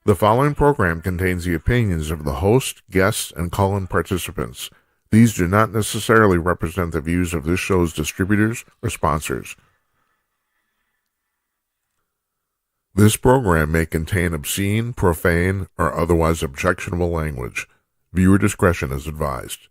The following program contains the opinions of the host, guests, and call-in participants. These do not necessarily represent the views of this show's distributors or sponsors. This program may contain obscene, profane, or otherwise objectionable language. Viewer discretion is advised.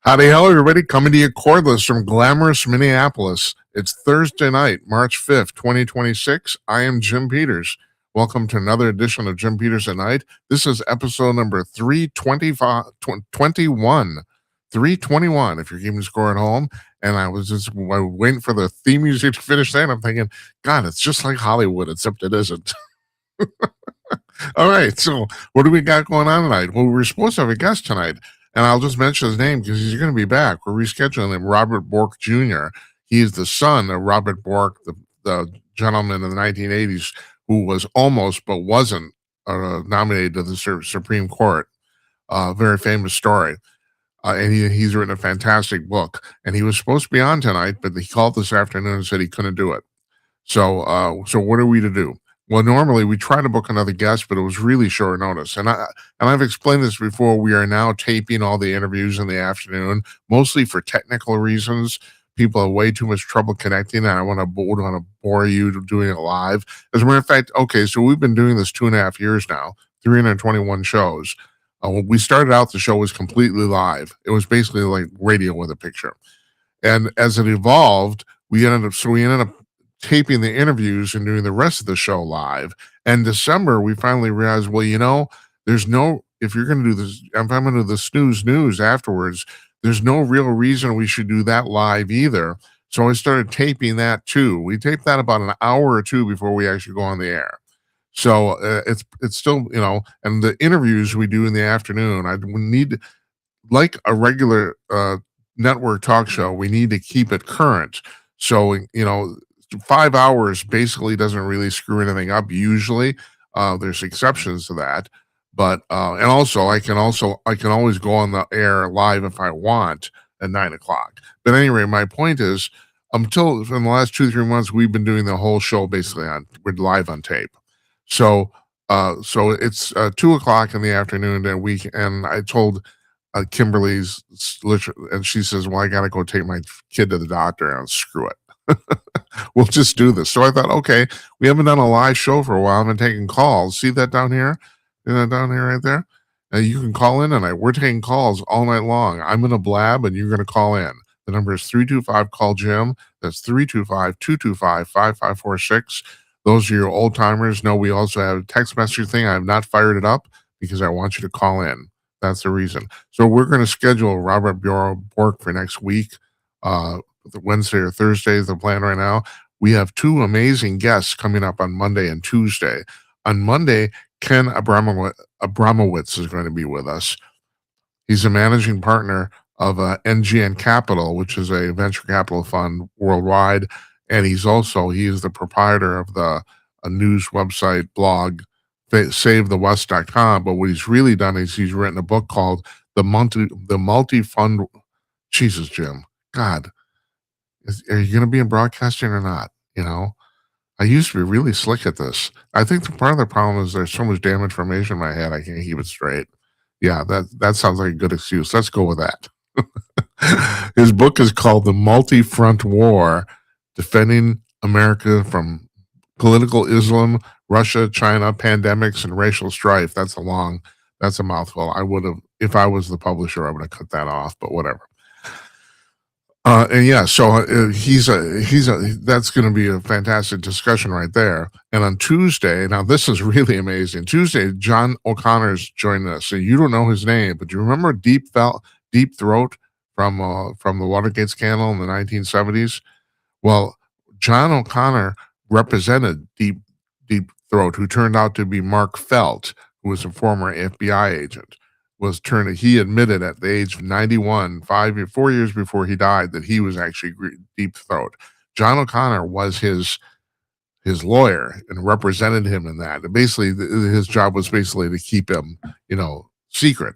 Howdy, hello, everybody. Coming to you cordless from glamorous Minneapolis. It's Thursday night, March 5th, 2026. I am Jim Peters. Welcome to another edition of Jim Peters at Night. This is episode number 321. 321, if you're keeping score at home. And I was just waiting for the theme music to finish that. I'm thinking, God, it's just like Hollywood, except it isn't. All right, so what do we got going on tonight? Well, we're supposed to have a guest tonight. And I'll just mention his name because he's going to be back. We're rescheduling him, Robert Bork Jr. He is the son of Robert Bork, the gentleman in the 1980s who was almost but wasn't nominated to the Supreme Court. Very famous story. And he's written a fantastic book. And he was supposed to be on tonight, but he called this afternoon and said he couldn't do it. So what are we to do? Well, normally we try to book another guest, but it was really short notice. And I've explained this before. We are now taping all the interviews in the afternoon, mostly for technical reasons. People have way too much trouble connecting, and I want to bore you doing it live. As a matter of fact, okay, so we've been doing this 2.5 years now, 321 shows. When we started out, the show was completely live. It was basically like radio with a picture. And as it evolved, we ended up taping the interviews and doing the rest of the show live. And December, we finally realized, well, if you're going to do this, if I'm going to do the snooze news afterwards, there's no real reason we should do that live either. So I started taping that too. We taped that about an hour or two before we actually go on the air. So it's still, and the interviews we do in the afternoon, we need, like a regular network talk show, we need to keep it current. So, 5 hours basically doesn't really screw anything up usually. There's exceptions to that, but and also I can always go on the air live if I want at 9 o'clock. But anyway, my point is, until in the last 2-3 months, we've been doing the whole show basically we're live on tape. So it's 2 o'clock in the afternoon and I told Kimberly's, and she says, well, I got to go take my kid to the doctor, and screw it. We'll just do this. So I thought, okay, we haven't done a live show for a while. I've been taking calls. See that down here? See that down here right there? You can call in tonight. We're taking calls all night long. I'm going to blab and you're going to call in. The number is 325-CALL-JIM. That's 325-225-5546. Those are your old timers. No, we also have a text message thing. I have not fired it up because I want you to call in. That's the reason. So we're going to schedule Robert Bork for next week. Wednesday or Thursday is the plan right now. We have 2 amazing guests coming up on Monday and Tuesday. On Monday, Ken Abramowitz is going to be with us. He's a managing partner of NGN Capital, which is a venture capital fund worldwide. And he is the proprietor of the news website blog, SaveTheWest.com. But what he's really done is he's written a book called The Multi-Fund. Jesus, Jim. God. Are you going to be in broadcasting or not? I used to be really slick at this. I think part of the problem is there's so much damn information in my head, I can't keep it straight. Yeah, that sounds like a good excuse. Let's go with that. His book is called The Multi-Front War, Defending America from Political Islam, Russia, China, Pandemics, and Racial Strife. That's a mouthful. If I was the publisher, I would have cut that off, but whatever. That's going to be a fantastic discussion right there. And on Tuesday, now this is really amazing. Tuesday, John O'Connor's joining us. So you don't know his name, but do you remember Deep Throat from the Watergate scandal in the 1970s? Well, John O'Connor represented Deep Throat, who turned out to be Mark Felt, who was a former FBI agent, was turned. He admitted at the age of 91, 4 years before he died, that he was actually deep throat. John O'Connor was his lawyer and represented him in that. And basically, his job was basically to keep him, secret.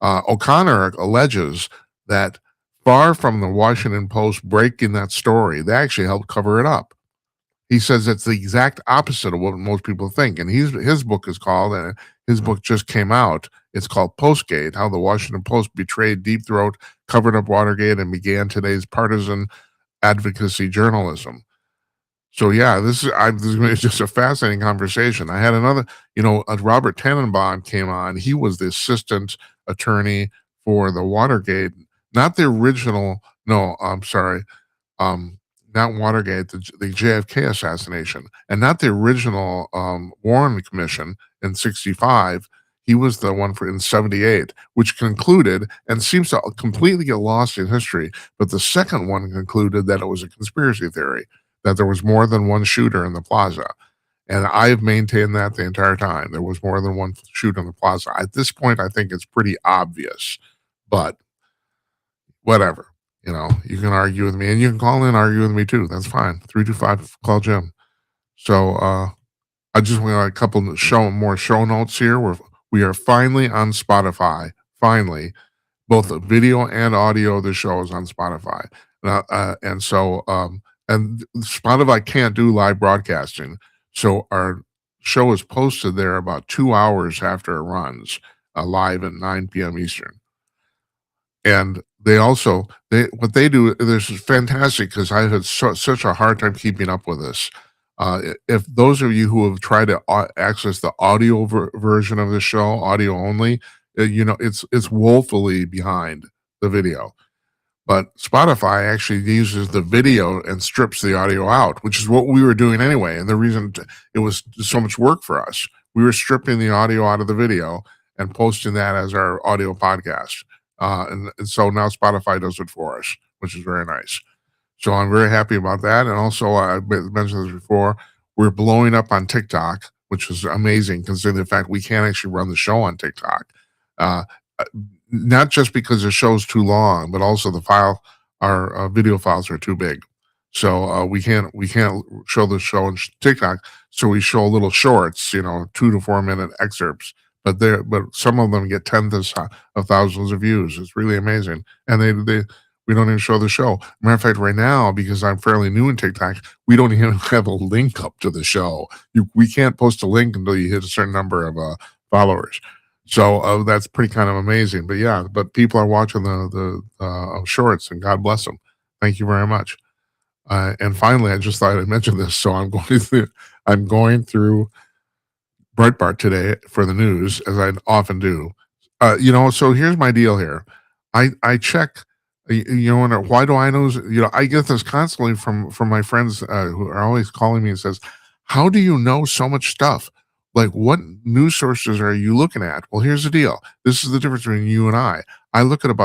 O'Connor alleges that far from the Washington Post breaking that story, they actually helped cover it up. He says it's the exact opposite of what most people think. And his book is called, and his book just came out. It's called Postgate: How the Washington Post Betrayed Deep Throat, Covered Up Watergate, and Began Today's Partisan Advocacy Journalism. So yeah, this is just a fascinating conversation. I had another, Robert Tannenbaum came on. He was the assistant attorney for the Watergate, not the original. No, I'm sorry, not Watergate, the JFK assassination, and not the original Warren Commission in '65. He was the one in '78, which concluded and seems to completely get lost in history. But the second one concluded that it was a conspiracy theory, that there was more than one shooter in the plaza. And I've maintained that the entire time. There was more than one shooter in the plaza. At this point, I think it's pretty obvious, but whatever. You can argue with me, and you can call in and argue with me too. That's fine. 325, call Jim. So I just want a couple more show notes here. We are finally on Spotify. Finally, both the video and audio of the show is on Spotify. And Spotify can't do live broadcasting. So our show is posted there about 2 hours after it runs, live at 9 p.m. Eastern. And what they do, this is fantastic because I had such a hard time keeping up with this. If those of you who have tried to access the audio version of the show, audio only, it's woefully behind the video. But Spotify actually uses the video and strips the audio out, which is what we were doing anyway. And the reason it was so much work for us, we were stripping the audio out of the video and posting that as our audio podcast. And so now Spotify does it for us, which is very nice. So I'm very happy about that. And also, I mentioned this before, we're blowing up on TikTok, which is amazing considering the fact we can't actually run the show on TikTok. Not just because the show's too long, but also our video files are too big. So we can't show the show on TikTok. So we show little shorts, 2 to 4 minute excerpts. But some of them get tens of thousands of views. It's really amazing, and we don't even show the show. Matter of fact, right now, because I'm fairly new in TikTok, we don't even have a link up to the show. We can't post a link until you hit a certain number of followers. So that's pretty kind of amazing. But yeah, people are watching the shorts, and God bless them. Thank you very much. And finally, I just thought I'd mention this, so I'm going through Breitbart today for the news, as I often do. So here's my deal here. I check, why do I know? I get this constantly from my friends who are always calling me and says, how do you know so much stuff? Like, what news sources are you looking at? Well, here's the deal. This is the difference between you and I. I look at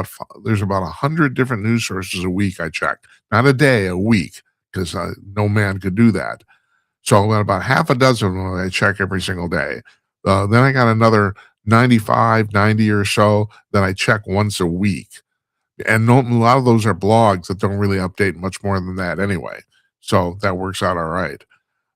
there's about 100 different news sources a week I check. Not a day, a week, because no man could do that. So about half a dozen of them I check every single day. Then I got another 95, 90 or so that I check once a week. And a lot of those are blogs that don't really update much more than that anyway. So that works out all right.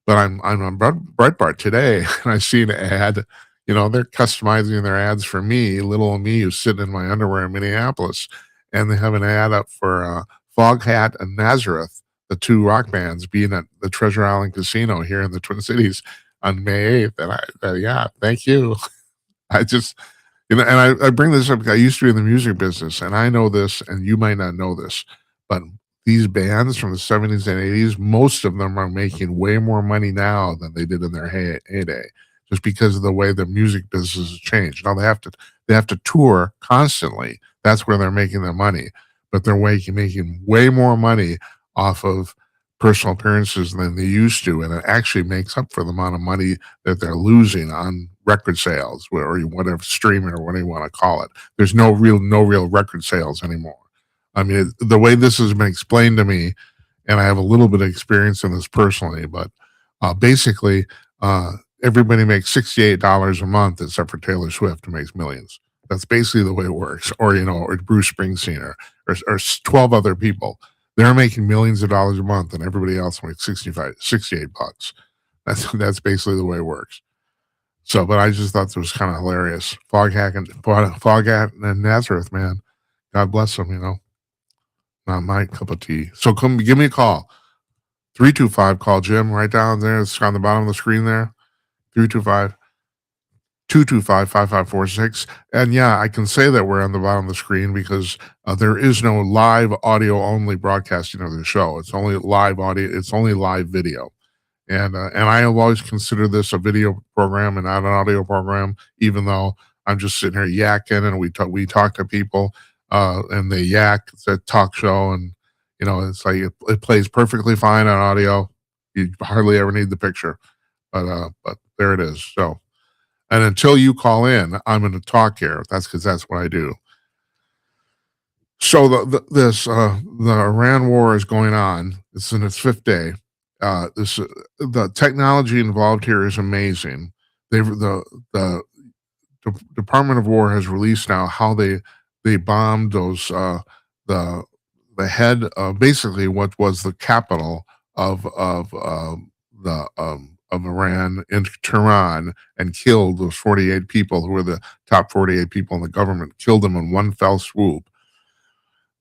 But I'm on Breitbart today, and I see an ad. They're customizing their ads for me, little old me who's sitting in my underwear in Minneapolis. And they have an ad up for Foghat and Nazareth, the two rock bands, being at the Treasure Island Casino here in the Twin Cities on May 8th. And thank you. I just, and I bring this up because I used to be in the music business, and I know this, and you might not know this, but these bands from the 70s and 80s, most of them are making way more money now than they did in their heyday, just because of the way the music business has changed. Now they have to tour constantly. That's where they're making their money, but they're making way more money off of personal appearances than they used to, and it actually makes up for the amount of money that they're losing on record sales or whatever, streaming or whatever you want to call it. There's no real record sales anymore. I mean, the way this has been explained to me, and I have a little bit of experience in this personally, but basically, everybody makes $68 a month except for Taylor Swift, who makes millions. That's basically the way it works. Or, or Bruce Springsteen or 12 other people. They're making millions of dollars a month and everybody else makes 68 bucks. That's basically the way it works. So, but I just thought it was kind of hilarious. Foghat and Nazareth, man. God bless them, Not my cup of tea. So come give me a call. 325, call Jim right down there. It's on the bottom of the screen there. 325 225 5546. And yeah, I can say that we're on the bottom of the screen because there is no live audio only broadcasting of the show. It's only live audio, it's only live video. And I have always considered this a video program and not an audio program, even though I'm just sitting here yakking and we talk to people and they yak. It's a talk show, and it's like it plays perfectly fine on audio. You hardly ever need the picture, but there it is. So, and until you call in, I'm going to talk here. That's because that's what I do. So the Iran war is going on. It's in its 5th day. The technology involved here is amazing. The Department of War has released now how they bombed those the head of basically what was the capital of Iran in Tehran and killed those 48 people who were the top 48 people in the government, killed them in one fell swoop.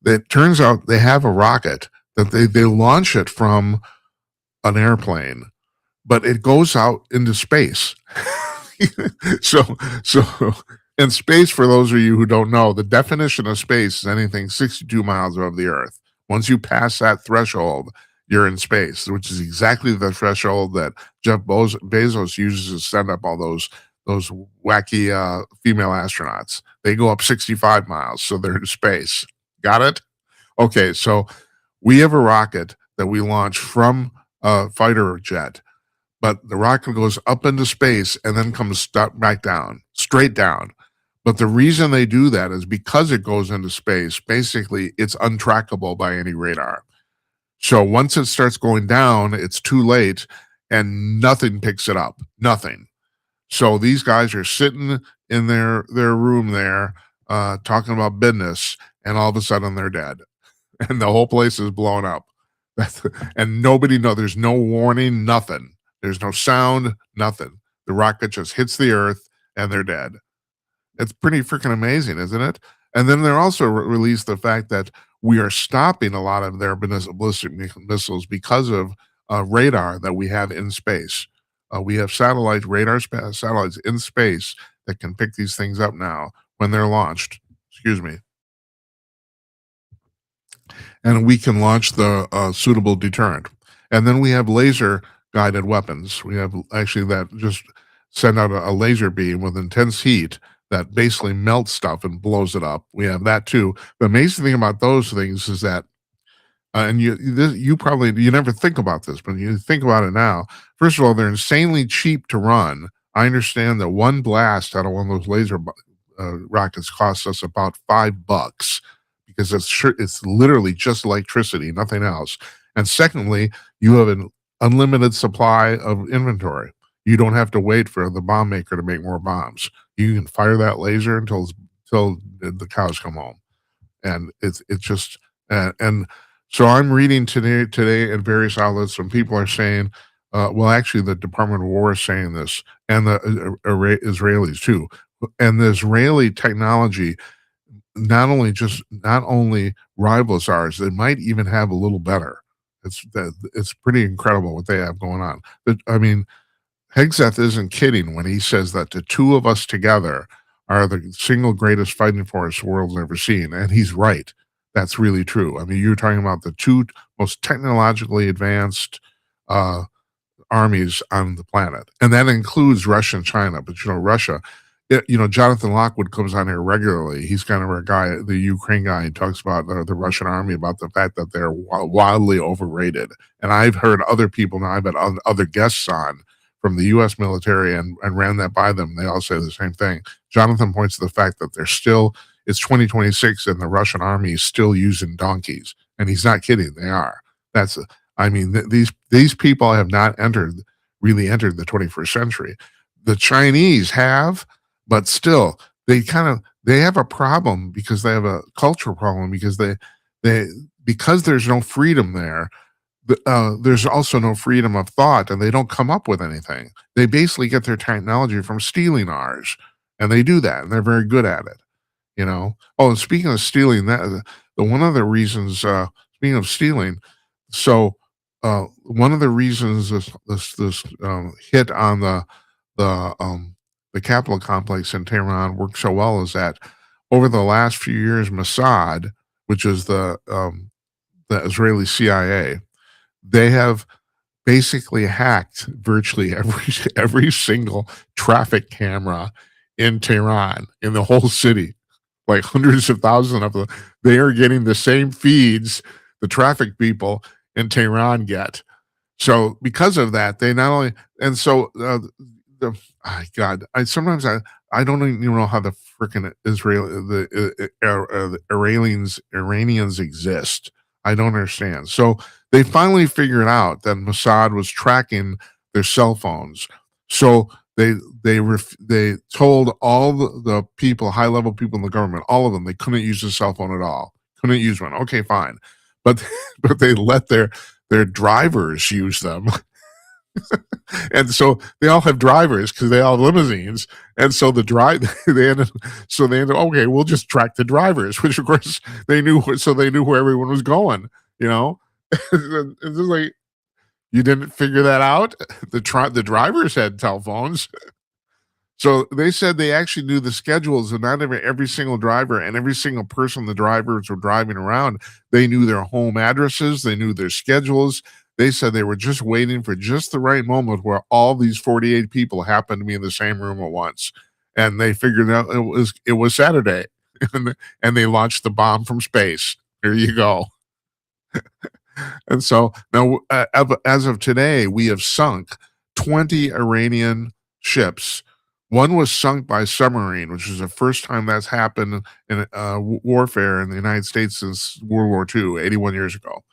It turns out they have a rocket that they launch it from an airplane, but it goes out into space. so in space, for those of you who don't know, the definition of space is anything 62 miles above the Earth. Once you pass that threshold, you're in space, which is exactly the threshold that Jeff Bezos uses to send up all those wacky female astronauts. They go up 65 miles, so they're in space. Got it? Okay, so we have a rocket that we launch from a fighter jet, but the rocket goes up into space and then comes back down, straight down. But the reason they do that is because it goes into space, basically it's untrackable by any radar. So once it starts going down, it's too late and nothing picks it up, nothing. So these guys are sitting in their room there talking about business, and all of a sudden they're dead. And the whole place is blown up. And nobody knows. There's no warning, nothing. There's no sound, nothing. The rocket just hits the earth and they're dead. It's pretty freaking amazing, isn't it? And then they're also released the fact that we are stopping a lot of their ballistic missiles because of radar that we have in space. We have satellites in space that can pick these things up now when they're launched. Excuse me. And we can launch the suitable deterrent. And then we have laser guided weapons. We have actually that just send out a laser beam with intense heat that basically melts stuff and blows it up. We have that too. The amazing thing about those things is that, and you never think about this, but you think about it now. First of all, they're insanely cheap to run. I understand that one blast out of one of those laser rockets costs us about $5 because it's literally just electricity, nothing else. And secondly, you have an unlimited supply of inventory. You don't have to wait for the bomb maker to make more bombs. You can fire that laser until the cows come home, and it's just and so I'm reading today at various outlets, and people are saying, well, actually, the Department of War is saying this, and the Israelis too, and the Israeli technology not only rivals ours, they might even have a little better. It's pretty incredible what they have going on. I mean, Hegseth isn't kidding when he says that the two of us together are the single greatest fighting force the world's ever seen. And he's right. That's really true. I mean, you're talking about the two most technologically advanced armies on the planet. And that includes Russia and China. But, Russia, Jonathan Lockwood comes on here regularly. He's kind of a guy, the Ukraine guy, and talks about the Russian army, about the fact that they're wildly overrated. And I've heard other people, now I've had other guests on from the U.S. military and ran that by them. They all say the same thing. Jonathan points to the fact that it's 2026 and the Russian army is still using donkeys. And he's not kidding. They are. These people have not entered really entered the 21st century. The Chinese have, but still, they have a problem because they have a cultural problem because they because there's no freedom there. There's also no freedom of thought, and they don't come up with anything. They basically get their technology from stealing ours, and they do that, and they're very good at it. Oh, and speaking of stealing, that the one of the reasons. Speaking of stealing, so one of the reasons this hit on the Capitol complex in Tehran worked so well is that over the last few years, Mossad, which is the Israeli CIA, they have basically hacked virtually every single traffic camera in Tehran, in the whole city, like hundreds of thousands of them. They are getting the same feeds the traffic people in Tehran get. So because of that, they not only and so the God, I don't even know how the freaking the Iranians exist. I don't understand. So they finally figured out that Mossad was tracking their cell phones. So they they told all the people, high level people in the government, all of them, they couldn't use a cell phone at all. Couldn't use one. Okay, fine, but but they let their drivers use them. And so they all have drivers because they all have limousines. And so they ended okay, we'll just track the drivers, which of course they knew where everyone was going, you know? It's just like you didn't figure that out. The drivers had telephones. So they said they actually knew the schedules of not every single driver and every single person the drivers were driving around. They knew their home addresses, they knew their schedules. They said they were just waiting for just the right moment where all these 48 people happened to be in the same room at once. And they figured out it was Saturday. And they launched the bomb from space. Here you go. And so now, as of today, we have sunk 20 Iranian ships. One was sunk by submarine, which is the first time that's happened in warfare in the United States since World War II, 81 years ago.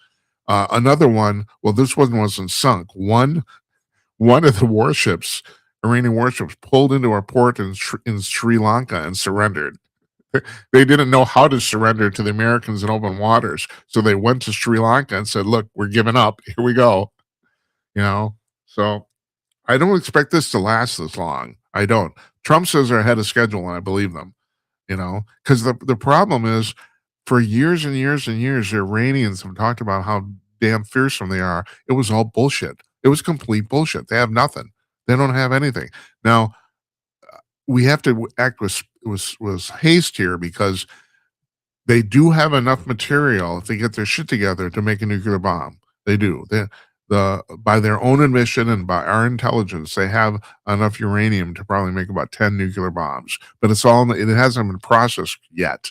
Another one, well, this one wasn't sunk. One of the warships, Iranian warships, pulled into a port in Sri Lanka and surrendered. They didn't know how to surrender to the Americans in open waters, so they went to Sri Lanka and said, "Look, we're giving up. Here we go." You know, so I don't expect this to last this long. I don't. Trump says they're ahead of schedule, and I believe them. Because the problem is, for years and years and years, the Iranians have talked about how damn fearsome they are. It was all bullshit. It was complete bullshit. They have nothing. They don't have anything. Now we have to act with haste here because they do have enough material if they get their shit together to make a nuclear bomb. They do. By their own admission and by our intelligence, they have enough uranium to probably make about 10 nuclear bombs. But it hasn't been processed yet.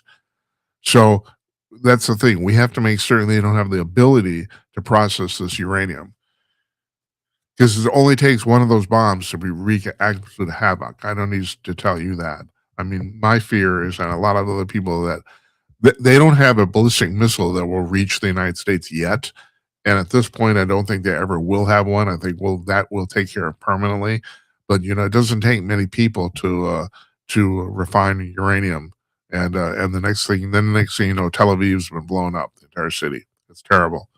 So that's the thing. We have to make certain they don't have the ability to process this uranium. Because it only takes one of those bombs to wreak absolute havoc. I don't need to tell you that. I mean, my fear is, and a lot of other people, that they don't have a ballistic missile that will reach the United States yet. And at this point, I don't think they ever will have one. I think that will take care of permanently. But it doesn't take many people to refine uranium. And the next thing you know, Tel Aviv's been blown up, the entire city. It's terrible.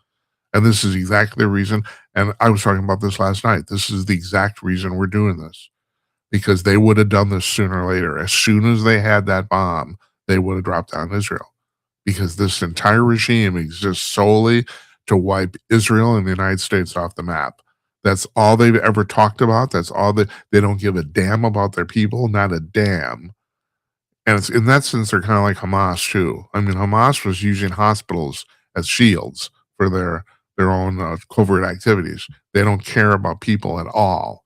And this is exactly the reason. And I was talking about this last night. This is the exact reason we're doing this, because they would have done this sooner or later. As soon as they had that bomb, they would have dropped on Israel, because this entire regime exists solely to wipe Israel and the United States off the map. That's all they've ever talked about. That's all they don't give a damn about their people, not a damn. And it's, in that sense, they're kind of like Hamas too. I mean, Hamas was using hospitals as shields for their own covert activities. They don't care about people at all.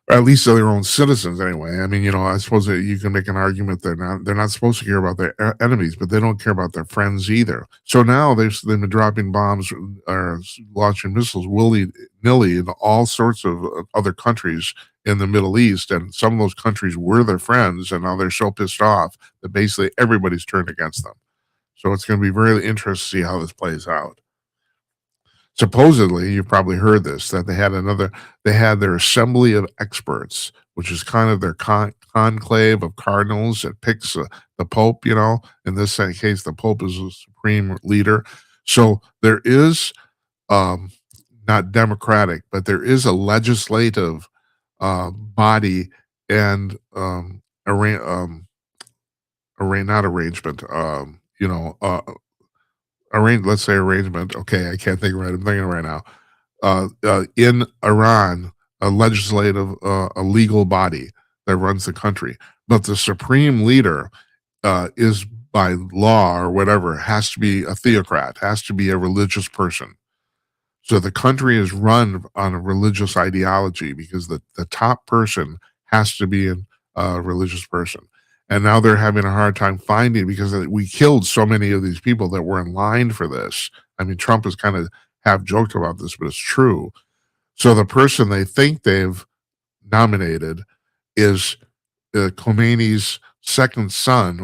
Or at least their own citizens, anyway. I mean, I suppose that you can make an argument they're not supposed to care about their enemies, but they don't care about their friends either. So now they've been dropping bombs or launching missiles willy-nilly in all sorts of other countries in the Middle East, and some of those countries were their friends, and now they're so pissed off that basically everybody's turned against them. So it's going to be very interesting to see how this plays out. Supposedly, you've probably heard this, that they had their assembly of experts, which is kind of their conclave of cardinals that picks the Pope, you know. In this case, the Pope is the supreme leader. So there is, um, not democratic, but there is a legislative body and not arrangement, let's say arrangement. Okay, I can't think of it. I'm thinking right now. In Iran, a legal body that runs the country, but the supreme leader is by law or whatever has to be a theocrat, has to be a religious person. So the country is run on a religious ideology because the top person has to be a religious person. And now they're having a hard time finding because we killed so many of these people that were in line for this. I mean, Trump has kind of half joked about this, but it's true. So the person they think they've nominated is Khomeini's second son.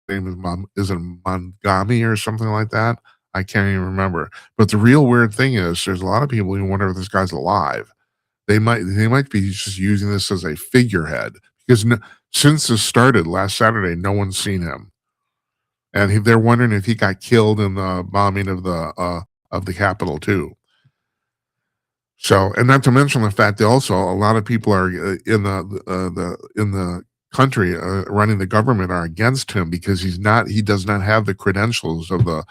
Name is it Mangami or something like that? I can't even remember. But the real weird thing is, there's a lot of people who wonder if this guy's alive. They might be just using this as a figurehead because since this started last Saturday, no one's seen him, and they're wondering if he got killed in the bombing of the Capitol too. So, and not to mention the fact that also a lot of people are in the country running the government are against him because he does not have the credentials of the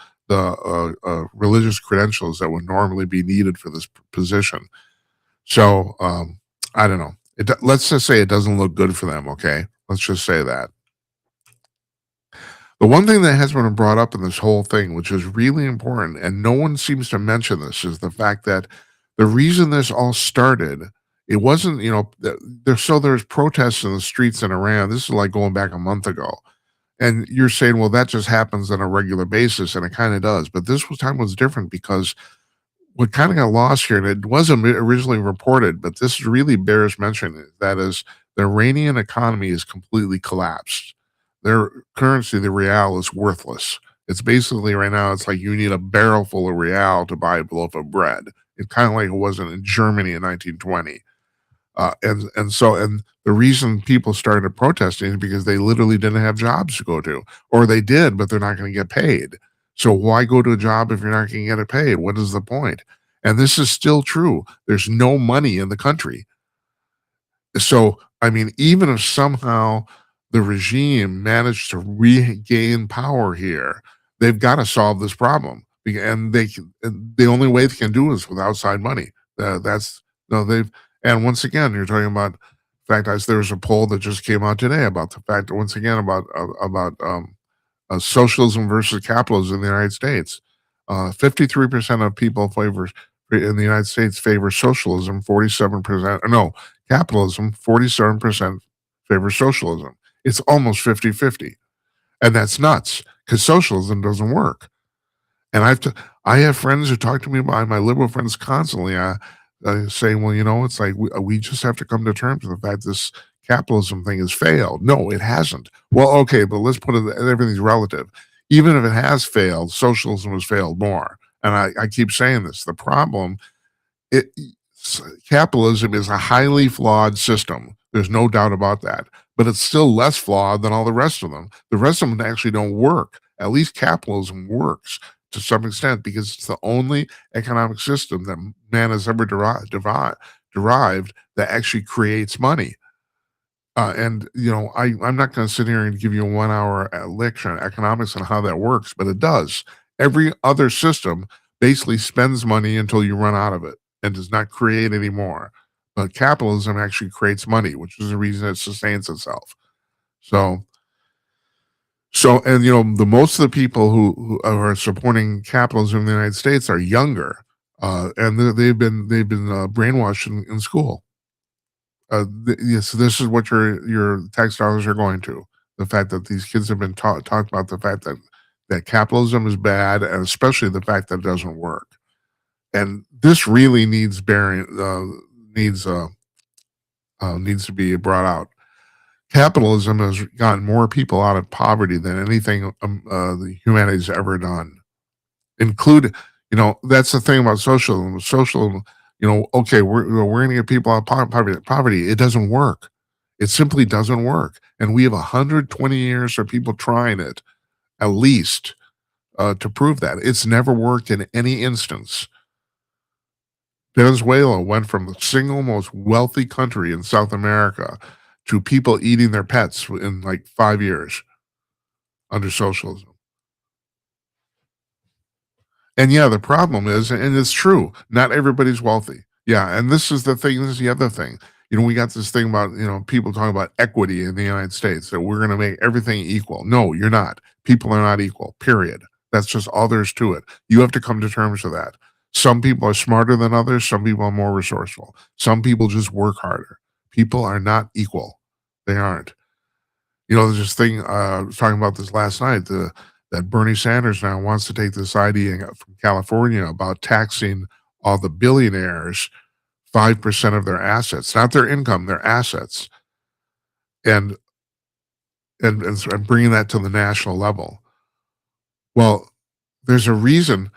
religious credentials that would normally be needed for this position. So, I don't know. Let's just say it doesn't look good for them. Okay, let's just say that. The one thing that has been brought up in this whole thing, which is really important, and no one seems to mention this, is the fact that the reason this all started, it wasn't, there's protests in the streets in Iran. This is like going back a month ago. And you're saying, well, that just happens on a regular basis, and it kind of does. But time was different because what kind of got lost here, and it wasn't originally reported, but this really bears mentioning, that is, the Iranian economy is completely collapsed. Their currency, the real, is worthless. It's basically right now, it's like you need a barrel full of real to buy a loaf of bread. It's kind of like it wasn't in Germany in 1920. And the reason people started protesting is because they literally didn't have jobs to go to, or they did, but they're not going to get paid. So why go to a job if you're not going to get it paid? What is the point? And this is still true. There's no money in the country. So, I mean, even if somehow the regime managed to regain power here, they've got to solve this problem. And the only way they can do it is with outside money. That's no, they've and once again, you're talking about. In fact, there's a poll that just came out today about the fact that once again about socialism versus capitalism in the United States. 53% of people in the United States favor socialism. 47%, no, capitalism. 47% favor socialism. It's almost 50-50, and that's nuts because socialism doesn't work. And I have friends who talk to me about my liberal friends constantly, saying, "Well, it's like we just have to come to terms with the fact this capitalism thing has failed." No, it hasn't. Well, okay, but let's put it. Everything's relative. Even if it has failed, socialism has failed more. And I keep saying this. The problem, it capitalism is a highly flawed system. There's no doubt about that. But it's still less flawed than all the rest of them. The rest of them actually don't work. At least capitalism works to some extent because it's the only economic system that man has ever derived that actually creates money. And I'm not going to sit here and give you a 1 hour lecture on economics and how that works, but it does. Every other system basically spends money until you run out of it and does not create any more. But capitalism actually creates money, which is the reason it sustains itself. And the most of the people who are supporting capitalism in the United States are younger, and they've been brainwashed in school. Yes, this is what your tax dollars are going to. The fact that these kids have been talked about the fact that capitalism is bad, and especially the fact that it doesn't work. And this really needs to be brought out. Capitalism has gotten more people out of poverty than anything the humanity's ever done. Include, That's the thing about socialism. Okay, we're gonna get people out of poverty. It doesn't work. It simply doesn't work. And we have 120 years of people trying it, at least, to prove that. It's never worked in any instance. Venezuela went from the single most wealthy country in South America to people eating their pets in like 5 years under socialism. And yeah, the problem is, and it's true, not everybody's wealthy. Yeah, and this is the thing, this is the other thing. We got this thing about, people talking about equity in the United States, that we're going to make everything equal. No, you're not. People are not equal, period. That's just all there's to it. You have to come to terms with that. Some people are smarter than others. Some people are more resourceful. Some people just work harder. People are not equal. They aren't. There's this thing, I was talking about this last night, that Bernie Sanders now wants to take this idea from California about taxing all the billionaires 5% of their assets, not their income, their assets, and and bringing that to the national level. Well, there's a reason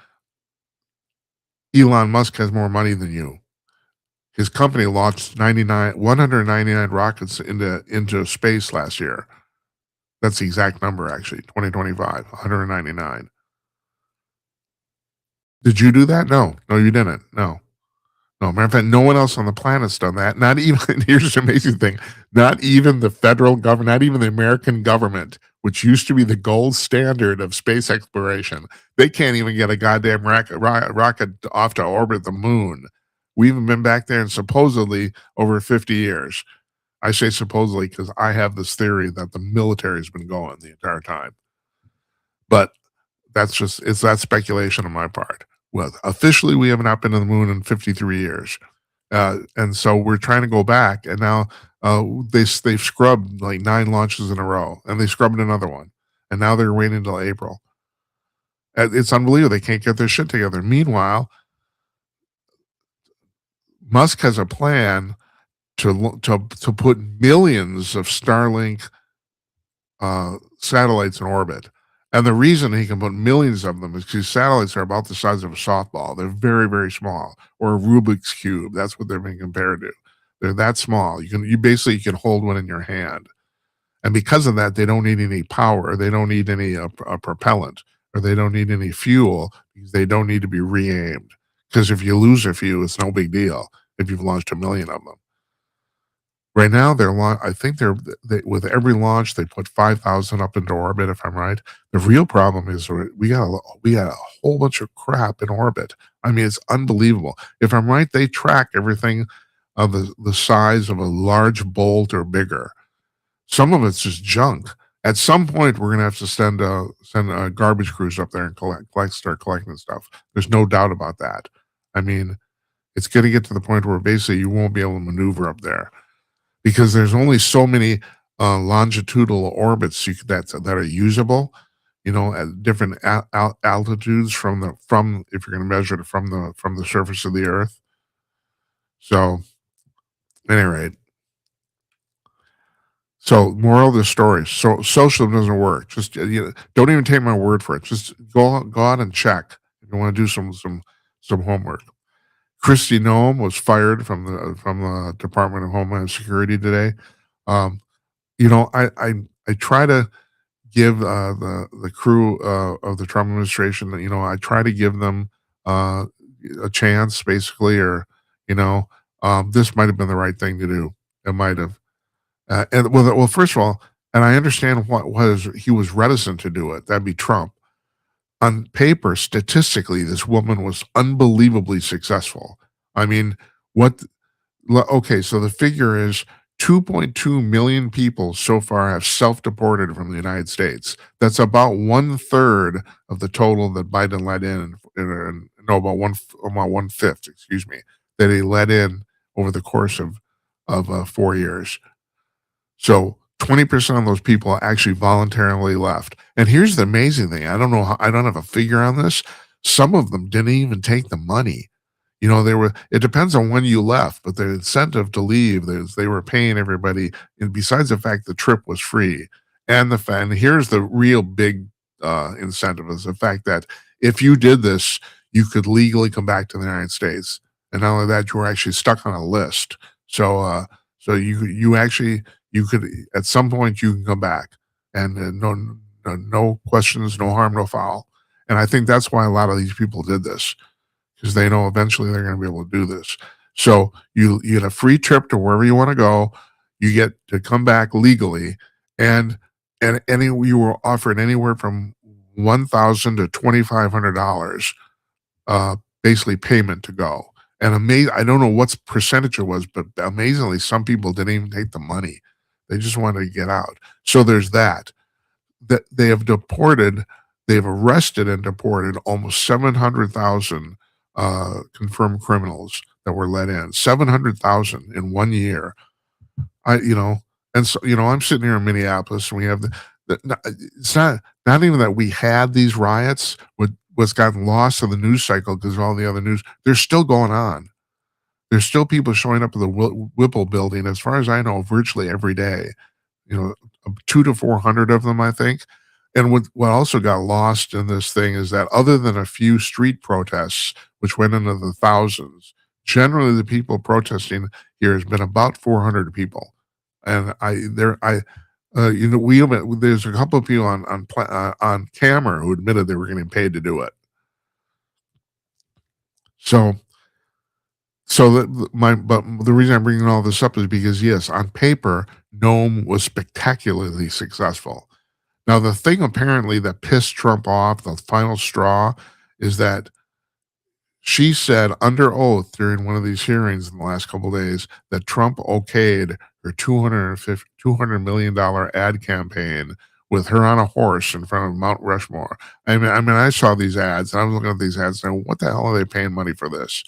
Elon Musk has more money than you. His company launched 199 rockets into space last year. That's the exact number, actually, 2025, 199. Did you do that? No. No, you didn't. No. No, matter of fact, no one else on the planet's done that. Not even, here's the amazing thing, not even the federal government, not even the American government, which used to be the gold standard of space exploration. They can't even get a goddamn rocket off to orbit the moon. We haven't been back there in supposedly over 50 years. I say supposedly because I have this theory that the military's been going the entire time. But it's that speculation on my part. Well, officially, we have not been to the moon in 53 years. And so we're trying to go back, and now they've scrubbed like 9 launches in a row, and they scrubbed another one, and now they're waiting until April. It's unbelievable. They can't get their shit together. Meanwhile, Musk has a plan to put millions of Starlink satellites in orbit. And the reason he can put millions of them is because satellites are about the size of a softball. They're very, very small, or a Rubik's cube. That's what they're being compared to. They're that small. You basically can hold one in your hand, and because of that, they don't need any power. They don't need any propellant, or they don't need any fuel because they don't need to be re-aimed. Because if you lose a few, it's no big deal if you've launched a million of them. Right now, I think with every launch, they put 5,000 up into orbit, if I'm right. The real problem is we got a whole bunch of crap in orbit. I mean, it's unbelievable. If I'm right, they track everything of the size of a large bolt or bigger. Some of it's just junk. At some point, we're gonna have to send garbage crews up there and start collecting stuff. There's no doubt about that. I mean, it's gonna get to the point where basically you won't be able to maneuver up there, because there's only so many longitudinal orbits that are usable, at different altitudes from if you're going to measure it from the surface of the Earth. So, at any rate, moral of the story: socialism doesn't work. Just don't even take my word for it. Just go out and check if you want to do some homework. Kristi Noem was fired from the Department of Homeland Security today. Um, I try to give the crew of the Trump administration, I try to give them a chance, basically, or this might have been the right thing to do. It might have, and well, first of all, and I understand what was he was reticent to do it. That'd be Trump. On paper, statistically, this woman was unbelievably successful. I mean, what okay, so the figure is 2.2 million people so far have self-deported from the United States. That's about 1/3 of the total that Biden let no, about 1/5, excuse me, that he let in over the course of 4 years. So 20% of those people actually voluntarily left. And here's the amazing thing. I don't have a figure on this. Some of them didn't even take the money. It depends on when you left, but the incentive to leave, they were paying everybody. And besides the fact the trip was free, and here's the real big incentive, is the fact that if you did this, you could legally come back to the United States. And not only that, you were actually stuck on a list. So, so you actually you could at some point you can come back, and no questions, no harm, no foul. And I think that's why a lot of these people did this, because they know eventually they're going to be able to do this. So you get a free trip to wherever you want to go. You get to come back legally, and any you were offered anywhere from $1,000 to $2,500, basically payment to go. And I don't know what percentage it was, but amazingly, some people didn't even take the money. They just wanted to get out. So there's that. That they've arrested and deported almost 700,000 confirmed criminals that were let in. 700,000 in 1 year. You know, and so, I'm sitting here in Minneapolis and we have it's not even that we had these riots, what's gotten lost in the news cycle because of all the other news. They're still going on. There's still people showing up at the Whipple building, as far as I know, virtually every day. You know, 2 to 400 of them, I think. And what also got lost in this thing is that other than a few street protests, which went into the thousands, generally the people protesting here has been about 400 people. And there's a couple of people on camera who admitted they were getting paid to do it. So but the reason I'm bringing all this up is because, yes, on paper, Nome was spectacularly successful. Now, the thing apparently that pissed Trump off, the final straw, is that she said under oath during one of these hearings in the last couple of days that Trump okayed her $200 million ad campaign with her on a horse in front of Mount Rushmore. I saw these ads and I was looking at these ads and what the hell are they paying money for this?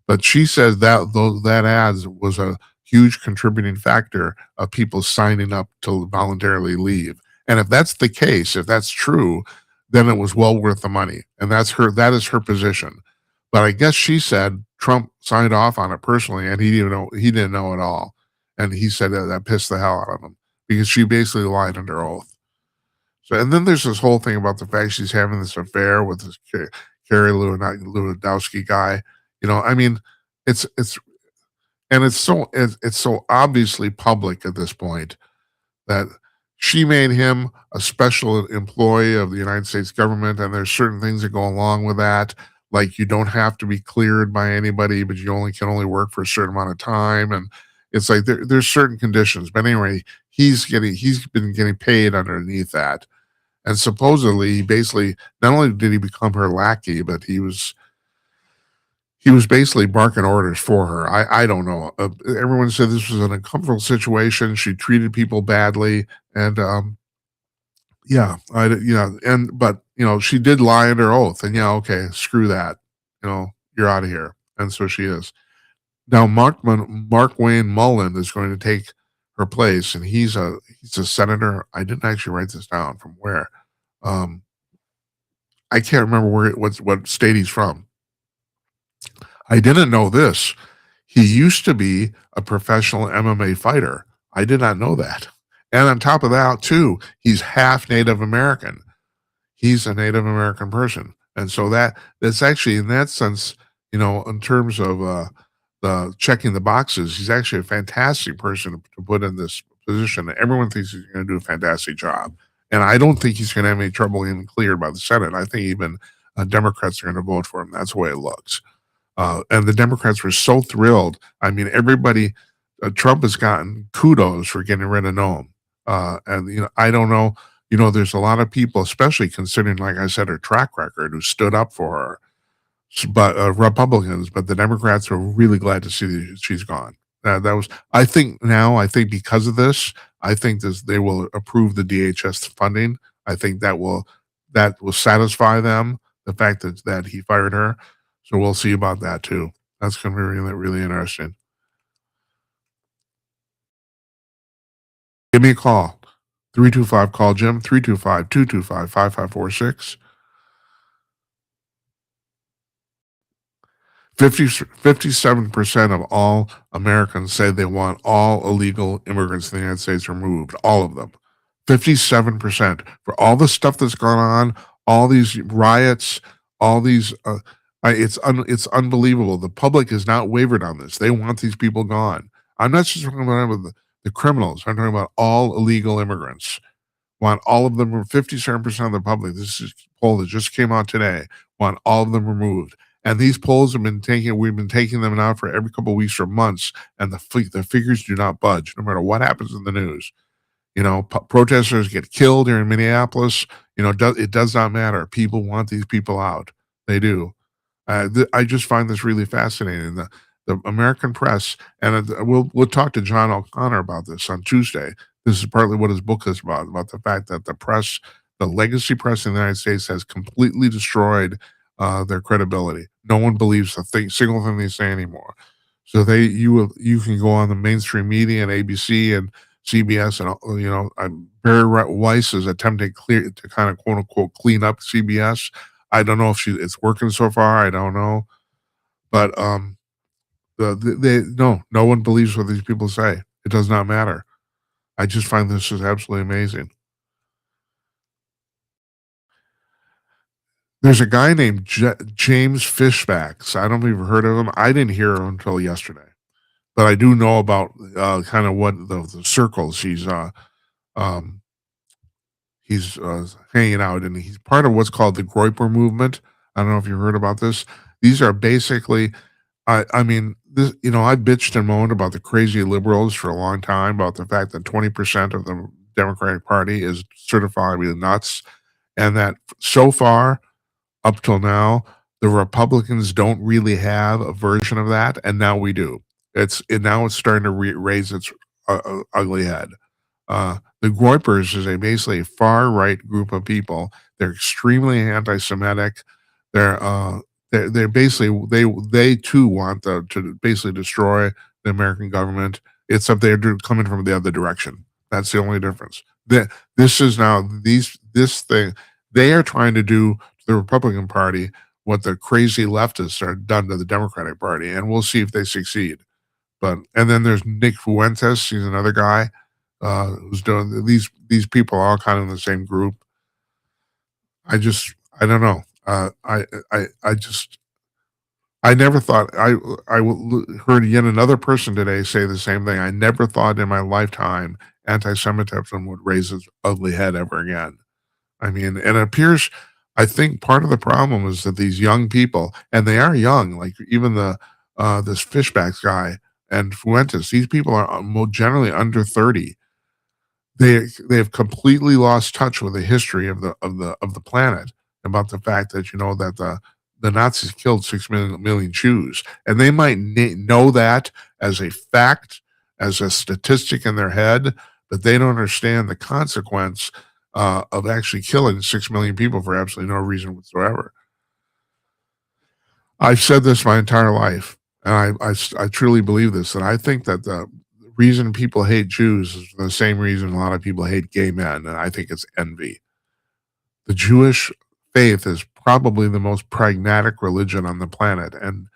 But she says that ads was a huge contributing factor of people signing up to voluntarily leave. And if that's the case, if that's true, then it was well worth the money. And that is her position. But I guess she said Trump signed off on it personally, and he didn't know at all. And he said that pissed the hell out of him because she basically lied under oath. So, and then there's this whole thing about the fact she's having this affair with this Kerry Lewandowski guy. It's so obviously public at this point that she made him a special employee of the United States government, and there's certain things that go along with that, like you don't have to be cleared by anybody, but you can only work for a certain amount of time, and it's like there's certain conditions. But anyway, he's been getting paid underneath that, and supposedly, basically, not only did he become her lackey, but he was basically barking orders for her. I don't know. Everyone said this was an uncomfortable situation. She treated people badly, and but she did lie under oath, and okay, screw that. You're out of here, and so she is. Now, Mark Wayne Mullen is going to take her place, and he's a senator. I didn't actually write this down from where. I can't remember what state he's from. I didn't know this. He used to be a professional MMA fighter. I did not know that. And on top of that, too, he's half Native American. He's a Native American person. And so that's actually, in that sense, in terms of the checking the boxes, he's actually a fantastic person to put in this position. Everyone thinks he's going to do a fantastic job. And I don't think he's going to have any trouble getting cleared by the Senate. I think even Democrats are going to vote for him. That's the way it looks. And the Democrats were so thrilled. I mean, everybody, Trump has gotten kudos for getting rid of Nome. And I don't know. There's a lot of people, especially considering, like I said, her track record, who stood up for her. But Republicans, but the Democrats are really glad to see that she's gone. I think because of this, they will approve the DHS funding. I think that will satisfy them, the fact that he fired her. So we'll see about that too. That's going to be really, really interesting. Give me a call. 325 call Jim 325-225-5546. 57% of all Americans say they want all illegal immigrants in the United States removed, all of them. 57% for all the stuff that's gone on, all these riots, all these It's unbelievable. The public has not wavered on this. They want these people gone. I'm not just talking about the criminals. I'm talking about all illegal immigrants. Want all of them, 57% of the public, this is a poll that just came out today, want all of them removed. And these polls have been taking, we've been taking them now for every couple of weeks or months, and the figures do not budge, no matter what happens in the news. Protesters get killed here in Minneapolis. It does not matter. People want these people out. They do. I just find this really fascinating. The American press, and we'll talk to John O'Connor about this on Tuesday. This is partly what his book is about the fact that the legacy press in the United States has completely destroyed their credibility. No one believes single thing they say anymore. So you can go on the mainstream media and ABC and CBS and Barry Weiss is attempting to kind of quote unquote clean up CBS. I don't know if it's working so far. I don't know, but no one believes what these people say. It does not matter. I just find this is absolutely amazing. There's a guy named James Fishbacks. I don't know if you've heard of him. I didn't hear him until yesterday, but I do know about kind of what the circles um, he's hanging out in. He's part of what's called the Groyper movement. I don't know if you heard about this. These are basically, I mean, I bitched and moaned about the crazy liberals for a long time about the fact that 20% of the Democratic Party is certifiably nuts, and that so far, up till now, the Republicans don't really have a version of that, and now we do. Now it's starting to raise its ugly head. The Groypers is basically a far right group of people. They're extremely anti-Semitic. They're uh, they're basically they too want to basically destroy the American government. It's up there coming from the other direction. That's the only difference. This is now this thing they are trying to do to the Republican Party what the crazy leftists are done to the Democratic Party, and we'll see if they succeed. But and then there's Nick Fuentes. He's another guy who's doing these people are all kind of in the same group. I don't know. I just I never thought heard yet another person today say the same thing. I never thought in my lifetime anti-Semitism would raise its ugly head ever again. I mean, and it appears. I think part of the problem is that these young people, and they are young, like even this Fishbacks guy and Fuentes. These people are generally under 30. They have completely lost touch with the history of the planet, about the fact that that the Nazis killed 6 million Jews, and they might know that as a fact, as a statistic in their head, but they don't understand the consequence of actually killing 6 million people for absolutely no reason whatsoever. I've said this my entire life, and I truly believe this, that I think that the reason people hate Jews is the same reason a lot of people hate gay men, and I think it's envy. The Jewish faith is probably the most pragmatic religion on the planet, and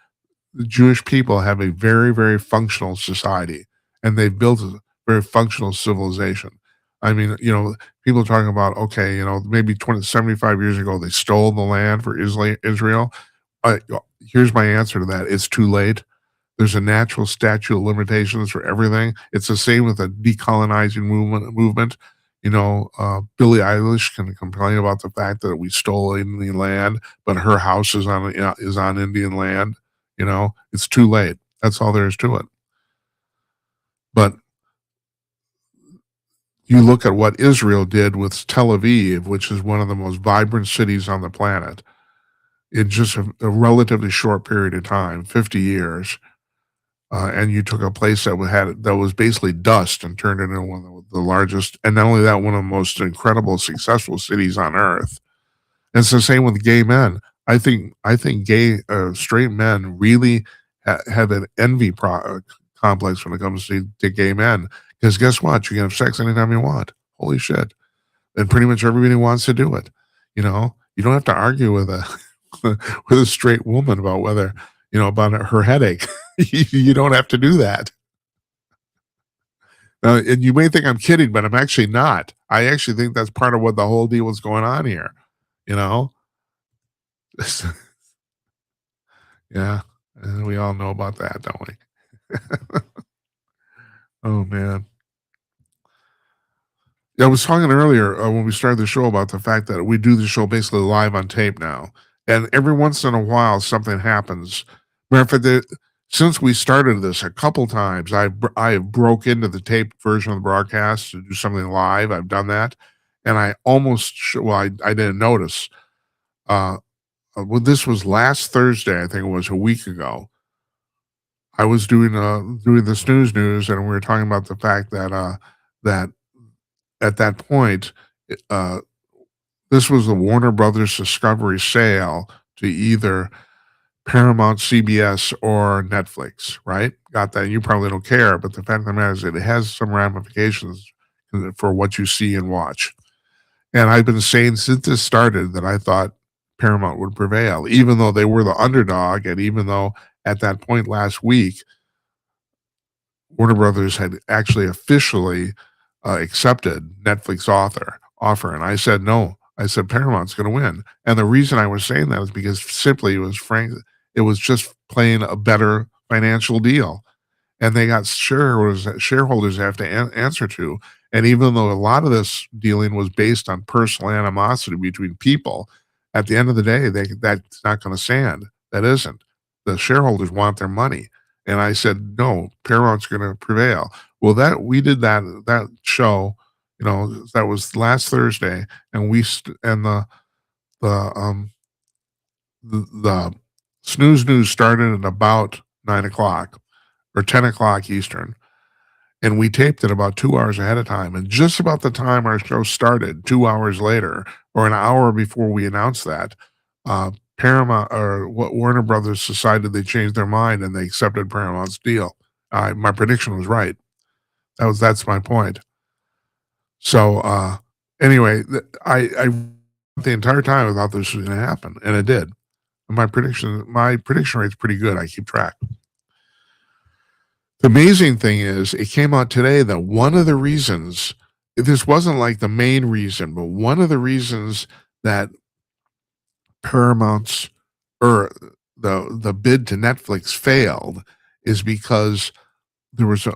the Jewish people have a very, very functional society, and they've built a very functional civilization. I mean, people are talking about, okay, maybe 75 years ago, they stole the land for Israel. Here's my answer to that. It's too late. There's a natural statute of limitations for everything. It's the same with the decolonizing movement. Billie Eilish can complain about the fact that we stole Indian land, but her house is on Indian land. It's too late. That's all there is to it. But you look at what Israel did with Tel Aviv, which is one of the most vibrant cities on the planet, in just a relatively short period of time, 50 years. And you took a place that was basically dust and turned it into one of the largest, and not only that, one of the most incredible, successful cities on earth. And it's the same with gay men. I think gay straight men really have an complex when it comes to gay men. Because guess what? You can have sex anytime you want. Holy shit! And pretty much everybody wants to do it. You don't have to argue with a with a straight woman about about her headache. You don't have to do that. And you may think I'm kidding, but I'm actually not. I actually think that's part of what the whole deal was going on here. You know, Yeah, and we all know about that, don't we? Oh, man. Yeah, I was talking earlier, when we started the show about the fact that we do the show basically live on tape now, and every once in a while, something happens. Matter of fact, since we started this a couple times, I broke into the taped version of the broadcast to do something live. I've done that, and I almost well, I didn't notice. Uh, well, this was last Thursday, I think it was a week ago. I was doing the snooze news, and we were talking about the fact that that at that point, uh, this was the Warner Brothers Discovery sale to either Paramount, CBS, or Netflix, right? Got that? You probably don't care, but the fact of the matter is that it has some ramifications for what you see and watch. And I've been saying since this started that I thought Paramount would prevail, even though they were the underdog, and even though at that point last week Warner Brothers had actually officially accepted Netflix offer, and I said no. I said Paramount's going to win, and the reason I was saying that is because simply it was just plain a better financial deal, and they got shareholders they have to answer to, and even though a lot of this dealing was based on personal animosity between people, at the end of the day, that's not going to stand. That isn't. The shareholders want their money, and I said no. Paramount's going to prevail. Well, that we did that show, that was last Thursday, and the the snooze news started at about 9 o'clock or 10 o'clock Eastern, and we taped it about 2 hours ahead of time. And just about the time our show started, 2 hours later, or an hour before we announced that, Paramount or what Warner Brothers decided they changed their mind and they accepted Paramount's deal. My prediction was right. That's my point. So anyway, I the entire time I thought this was going to happen, and it did. My prediction rate's pretty good. I keep track. The amazing thing is, it came out today that one of the reasons, this wasn't like the main reason, but one of the reasons that Paramount's or the bid to Netflix failed is because there was a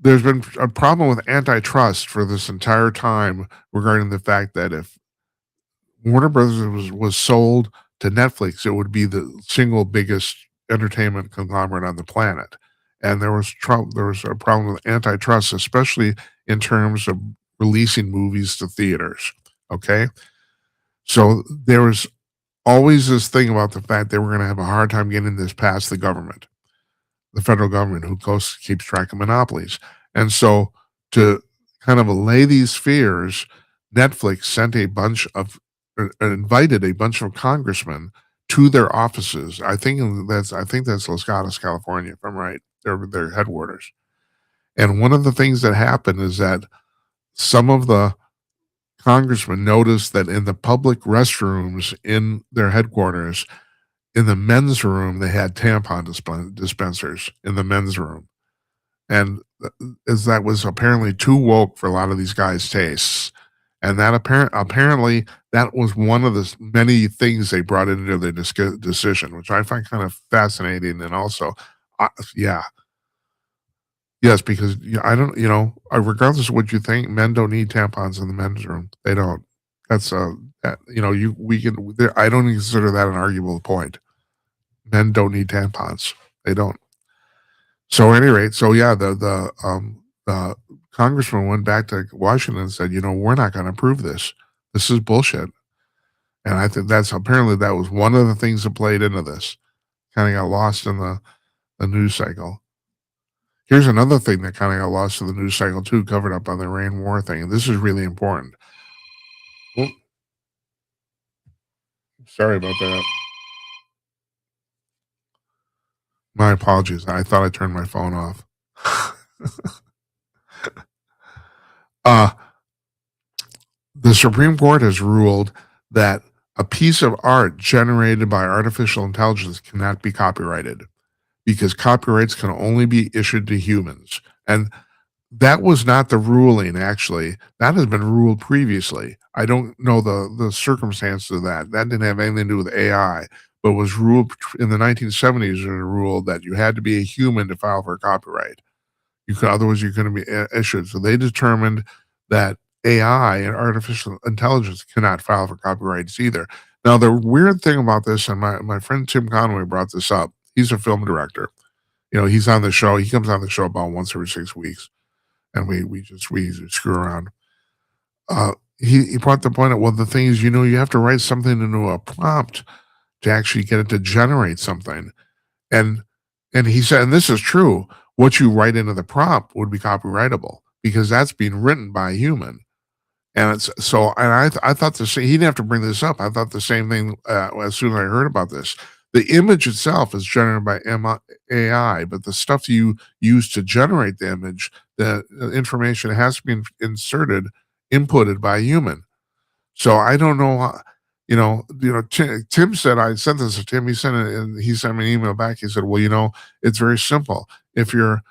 there's been a problem with antitrust for this entire time regarding the fact that if Warner Brothers was sold to Netflix, it would be the single biggest entertainment conglomerate on the planet, and there was a problem with antitrust, especially in terms of releasing movies to theaters, okay? So, there was always this thing about the fact they were gonna have a hard time getting this past the federal government, who keeps track of monopolies. And so, to kind of allay these fears, Netflix sent a bunch of invited a bunch of congressmen to their offices. I think that's Los Gatos, California, if I'm right. Their headquarters. And one of the things that happened is that some of the congressmen noticed that in the public restrooms in their headquarters, in the men's room, they had tampon dispensers in the men's room, and as that was apparently too woke for a lot of these guys' tastes, and that apparently that was one of the many things they brought into their decision, which I find kind of fascinating, and also, yeah, yes, because I don't, regardless of what you think, men don't need tampons in the men's room. They don't. That's that, you we can. I don't consider that an arguable point. Men don't need tampons. They don't. So at any rate, so yeah, the congressman went back to Washington and said, we're not going to approve this. This is bullshit. And I think that was one of the things that played into this. Kind of got lost in the news cycle. Here's another thing that kind of got lost in the news cycle too, covered up on the Iran war thing. And this is really important. Well, sorry about that. My apologies. I thought I turned my phone off. uh, the Supreme Court has ruled that a piece of art generated by artificial intelligence cannot be copyrighted because copyrights can only be issued to humans. And That was not the ruling, actually. That has been ruled previously. I don't know the circumstances of that. That didn't have anything to do with AI, but was ruled in the 1970s. There was a rule that you had to be a human to file for copyright. You could otherwise you're gonna be issued. So they determined that AI and artificial intelligence cannot file for copyrights either. Now, the weird thing about this, and my friend Tim Conway brought this up. He's a film director. He's on the show. He comes on the show about once every 6 weeks, and we just screw around. He brought the point out. Well, the thing is, you have to write something into a prompt to actually get it to generate something. And and he said, and this is true, what you write into the prompt would be copyrightable because that's being written by a human. And it's so, and I thought the same. He didn't have to bring this up. I thought the same thing as soon as I heard about this. The image itself is generated by AI, but the stuff you use to generate the image, the information has to be inputted by a human. So I don't know. Tim said I sent this to Tim. He sent it, and he sent me an email back. He said, "Well, it's very simple. If you're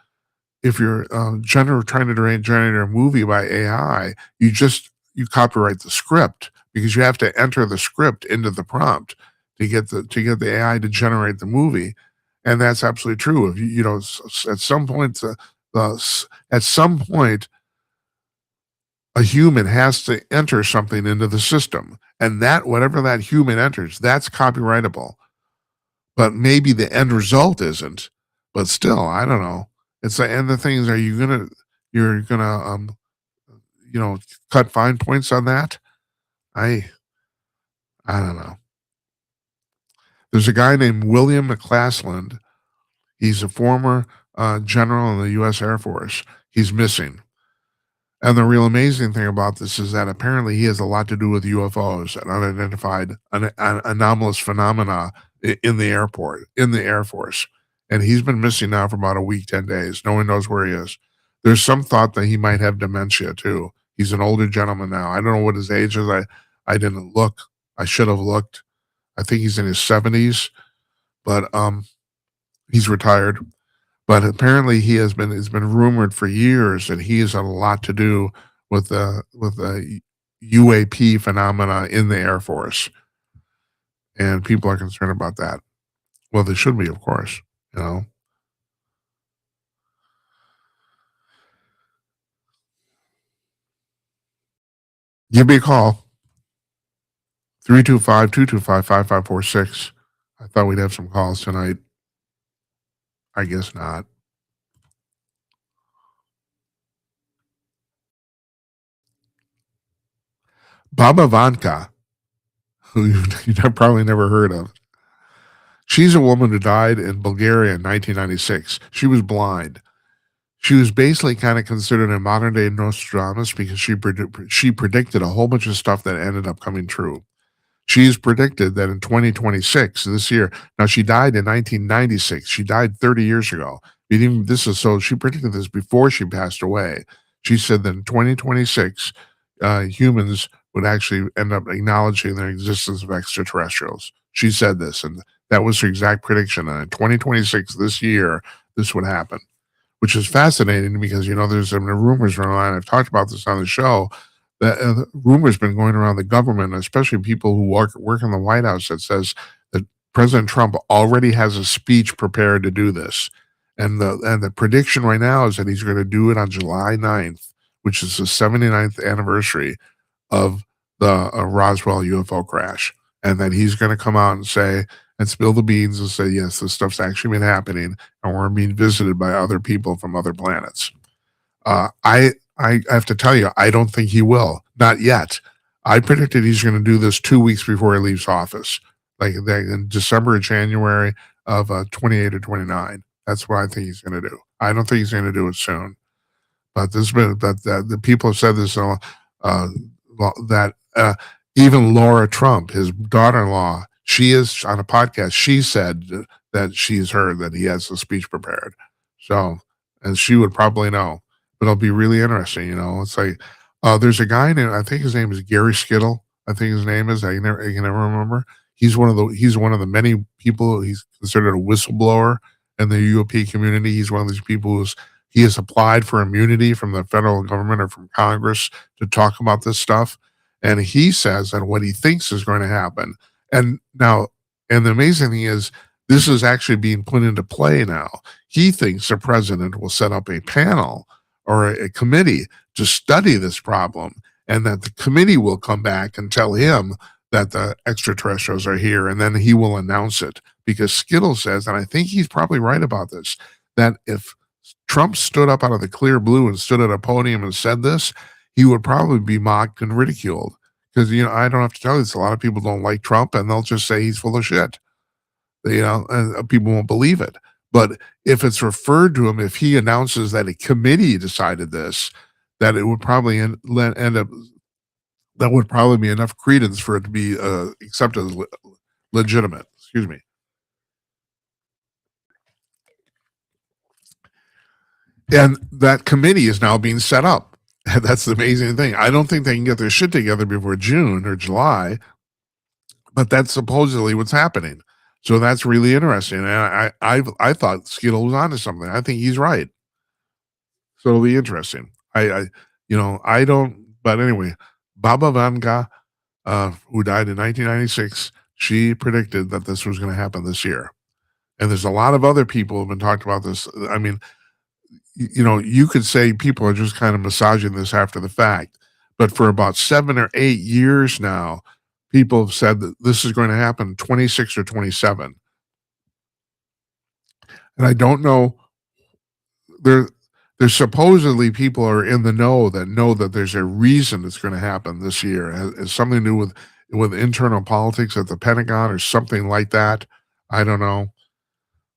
trying to generate a movie by AI, you copyright the script because you have to enter the script into the prompt to get the AI to generate the movie, and that's absolutely true. If at some point, at some point, a human has to enter something into the system, and that whatever that human enters, that's copyrightable. But maybe the end result isn't. But still, I don't know. And the thing is, you're gonna you know cut fine points on that? I I don't know. There's a guy named William McClassland. He's a former general in the U.S. Air Force. He's missing. And the real amazing thing about this is that apparently he has a lot to do with UFOs and unidentified anomalous phenomena in the airport, in the Air Force. And he's been missing now for about a week, 10 days. No one knows where he is. There's some thought that he might have dementia too. He's an older gentleman now. I don't know what his age is. I didn't look. I should have looked. I think he's in his 70s, but he's retired. But apparently it's been rumored for years that he has had a lot to do with the UAP phenomena in the Air Force, and people are concerned about that. Well, they should be, of course. You know, give me a call 325-225-5546. I thought we'd have some calls tonight. I guess not. Baba Vanka, who you've probably never heard of. She's a woman who died in Bulgaria in 1996. She was blind. She was basically kind of considered a modern day Nostradamus because she predicted a whole bunch of stuff that ended up coming true. She's predicted that in 2026, this year, now she died in 1996. She died 30 years ago. She predicted this before she passed away. She said that in 2026, humans would actually end up acknowledging the existence of extraterrestrials. She said this, and that was her exact prediction. And in 2026, this year, this would happen, which is fascinating because there's some rumors around. I've talked about this on the show that rumors been going around the government, especially people who work in the White House, that says that President Trump already has a speech prepared to do this, and the prediction right now is that he's going to do it on July 9th, which is the 79th anniversary of the Roswell UFO crash, and that he's going to come out and say and spill the beans and say, yes, this stuff's actually been happening, and we're being visited by other people from other planets. I have to tell you, I don't think he will. Not yet. I predicted he's going to do this 2 weeks before he leaves office, like in December or January of 28 or 29. That's what I think he's going to do. I don't think he's going to do it soon. But the people have said this that even Laura Trump, his daughter-in-law, she is on a podcast. She said that she's heard that he has a speech prepared. So, and she would probably know, but it'll be really interesting. It's like there's a guy named, I think his name is Gary Skittle. I think his name is. I can never remember. He's one of the many people. He's considered a whistleblower in the UAP community. He's one of these people who's he has applied for immunity from the federal government or from Congress to talk about this stuff. And he says that what he thinks is going to happen. And now, and the amazing thing is, this is actually being put into play now. He thinks the president will set up a panel or a committee to study this problem, and that the committee will come back and tell him that the extraterrestrials are here, and then he will announce it. Because Skittle says, and I think he's probably right about this, that if Trump stood up out of the clear blue and stood at a podium and said this, he would probably be mocked and ridiculed. Because, I don't have to tell you this, a lot of people don't like Trump, and they'll just say he's full of shit. And people won't believe it. But if it's referred to him, if he announces that a committee decided this, that it would probably end up, that would probably be enough credence for it to be accepted as legitimate. Excuse me. And that committee is now being set up. That's the amazing thing. I don't think they can get their shit together before June or July, but that's supposedly what's happening. So that's really interesting. And I thought Skittle was onto something. I think he's right. So it'll be interesting. I don't. But anyway, Baba Vanga, who died in 1996, she predicted that this was going to happen this year. And there's a lot of other people who have been talking about this. I mean, you could say people are just kind of massaging this after the fact, but for about 7 or 8 years now, people have said that this is going to happen 26 or 27. And I don't know, there's supposedly people are in the know that there's a reason it's going to happen this year. It's something to do with internal politics at the Pentagon or something like that. I don't know.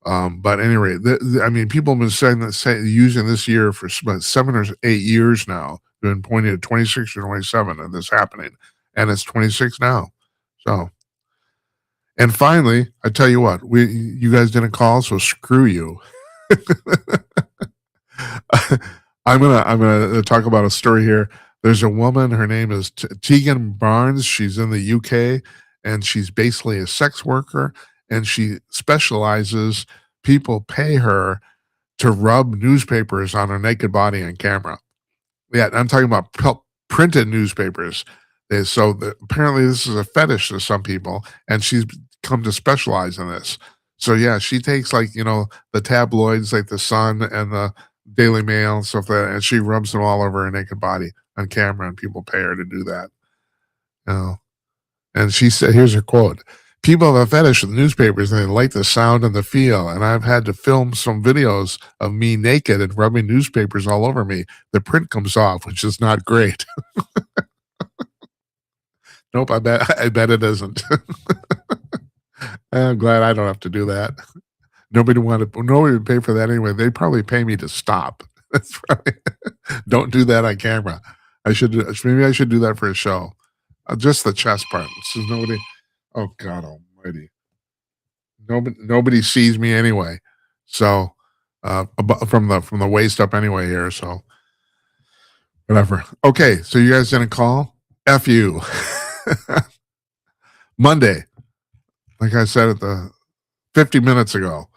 But anyway, I mean, people have been using this year for about 7 or 8 years now, been pointing at 26 or 27 and this happening, and it's 26 now. So, and finally, I tell you what, you guys didn't call, so screw you. I'm gonna talk about a story here. There's a woman. Her name is Tegan Barnes. She's in the UK, and she's basically a sex worker. And she specializes. People pay her to rub newspapers on her naked body on camera. Yeah, I'm talking about printed newspapers. Apparently this is a fetish to some people, and she's come to specialize in this. So yeah, she takes the tabloids like the Sun and the Daily Mail and stuff like that, and she rubs them all over her naked body on camera, and people pay her to do that. And she said, here's her quote: "People have a fetish with newspapers, and they like the sound and the feel, and I've had to film some videos of me naked and rubbing newspapers all over me. The print comes off, which is not great." Nope, I bet it isn't. I'm glad I don't have to do that. Nobody would pay for that anyway. They'd probably pay me to stop. That's right. Don't do that on camera. Maybe I should do that for a show. Just the chest part. So nobody. Oh God Almighty! Nobody sees me anyway. So from the waist up anyway here. So whatever. Okay, so you guys didn't call. F you. Monday, like I said at the 50 minutes ago.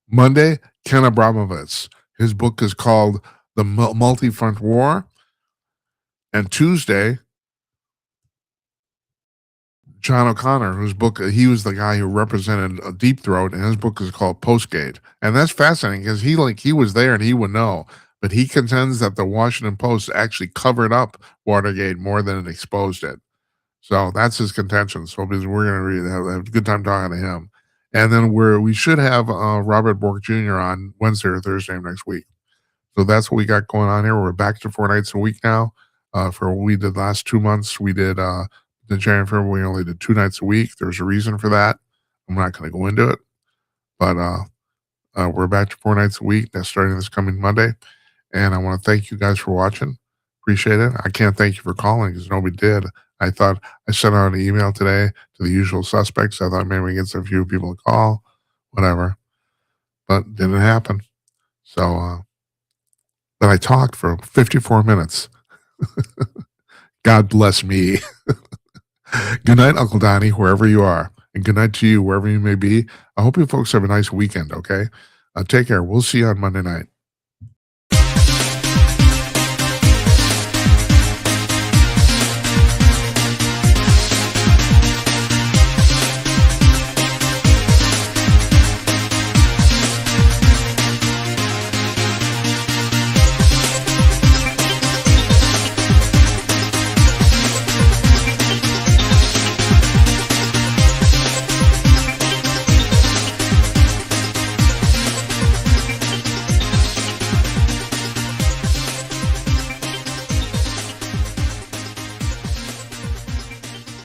Monday, Ken Abramovitz. His book is called The Multi-Front War. And Tuesday, John O'Connor, whose book, he was the guy who represented Deep Throat, and his book is called Postgate. And that's fascinating because he was there and he would know. But he contends that the Washington Post actually covered up Watergate more than it exposed it. So that's his contention. So we're going to have a good time talking to him. And then we should have Robert Bork Jr. on Wednesday or Thursday of next week. So that's what we got going on here. We're back to 4 nights a week now. For what we did the last 2 months, we did the January and February, we only did 2 nights a week. There's a reason for that. I'm not going to go into it. But we're back to 4 nights a week. That's starting this coming Monday. And I want to thank you guys for watching. Appreciate it. I can't thank you for calling because nobody did. I thought I sent out an email today to the usual suspects. I thought maybe we get some few people to call, whatever, but didn't happen. So, but I talked for 54 minutes. God bless me. Good night, Uncle Donnie, wherever you are, and good night to you, wherever you may be. I hope you folks have a nice weekend. Okay. Take care. We'll see you on Monday night.